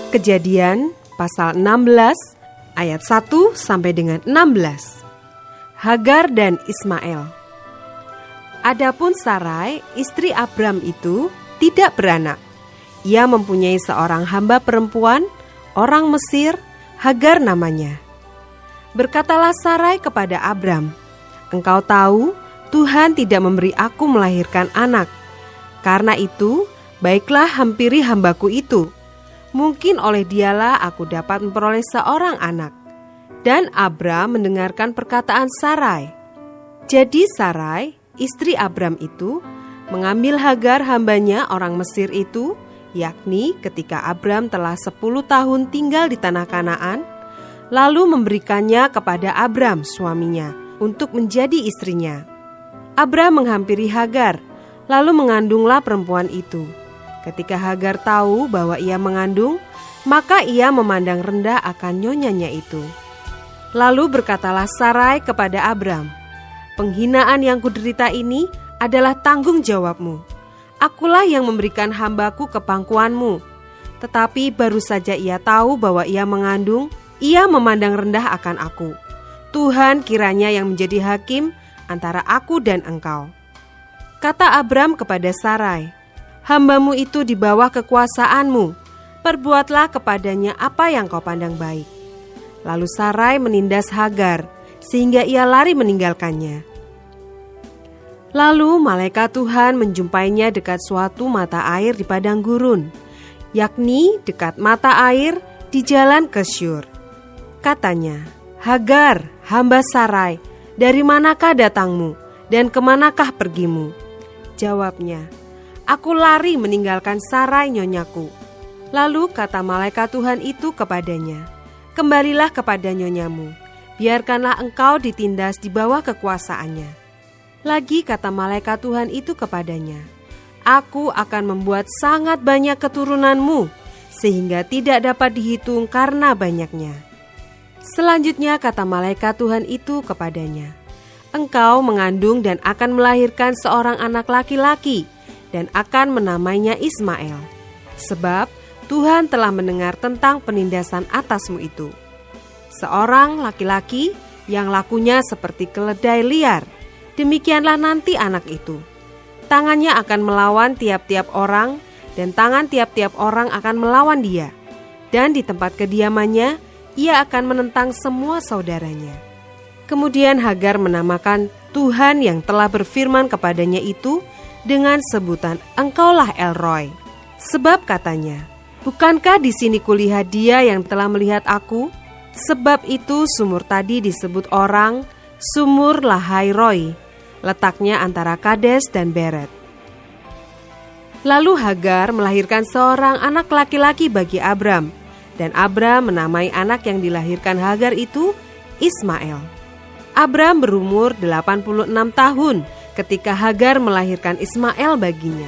Kejadian pasal 16 ayat 1 sampai dengan 16. Hagar dan Ismail. Adapun Sarai, istri Abram itu tidak beranak. Ia mempunyai seorang hamba perempuan, orang Mesir, Hagar namanya. Berkatalah Sarai kepada Abram, "Engkau tahu, Tuhan tidak memberi aku melahirkan anak. Karena itu, baiklah hampiri hambaku itu. Mungkin oleh dialah aku dapat memperoleh seorang anak." Dan Abram mendengarkan perkataan Sarai. Jadi Sarai, istri Abram itu, mengambil Hagar hambanya orang Mesir itu, yakni ketika Abram telah 10 tahun tinggal di tanah Kanaan, lalu memberikannya kepada Abram suaminya untuk menjadi istrinya. Abram menghampiri Hagar, lalu mengandunglah perempuan itu. Ketika Hagar tahu bahwa ia mengandung, maka ia memandang rendah akan nyonyanya itu. Lalu berkatalah Sarai kepada Abram, "Penghinaan yang kuderita ini adalah tanggung jawabmu. Akulah yang memberikan hambaku ke pangkuanmu." Tetapi baru saja ia tahu bahwa ia mengandung, ia memandang rendah akan aku. Tuhan kiranya yang menjadi hakim antara aku dan engkau. Kata Abram kepada Sarai, "Hambamu itu di bawah kekuasaanmu. Perbuatlah kepadanya apa yang kau pandang baik." Lalu Sarai menindas Hagar, sehingga ia lari meninggalkannya. Lalu malaikat Tuhan menjumpainya dekat suatu mata air di padang gurun, yakni dekat mata air di jalan ke Syur. Katanya, "Hagar, hamba Sarai, dari manakah datangmu dan kemanakah pergimu?" Jawabnya, "Aku lari meninggalkan Sarai nyonyaku." Lalu kata malaikat Tuhan itu kepadanya, "Kembalilah kepada nyonyamu, biarkanlah engkau ditindas di bawah kekuasaannya." Lagi kata malaikat Tuhan itu kepadanya, "Aku akan membuat sangat banyak keturunanmu, sehingga tidak dapat dihitung karena banyaknya." Selanjutnya kata malaikat Tuhan itu kepadanya, "Engkau mengandung dan akan melahirkan seorang anak laki-laki, dan akan menamainya Ismail. Sebab Tuhan telah mendengar tentang penindasan atasmu itu. Seorang laki-laki yang lakunya seperti keledai liar, demikianlah nanti anak itu. Tangannya akan melawan tiap-tiap orang, dan tangan tiap-tiap orang akan melawan dia. Dan di tempat kediamannya, ia akan menentang semua saudaranya." Kemudian Hagar menamakan Tuhan yang telah berfirman kepadanya itu dengan sebutan "Engkaulah El Roi." Sebab katanya, "Bukankah di sini kulihat dia yang telah melihat aku?" Sebab itu sumur tadi disebut orang Sumur Lahai Roi, letaknya antara Kades dan Beret. Lalu Hagar melahirkan seorang anak laki-laki bagi Abram, dan Abram menamai anak yang dilahirkan Hagar itu Ismail. Abram berumur 86 tahun ketika Hagar melahirkan Ismail baginya.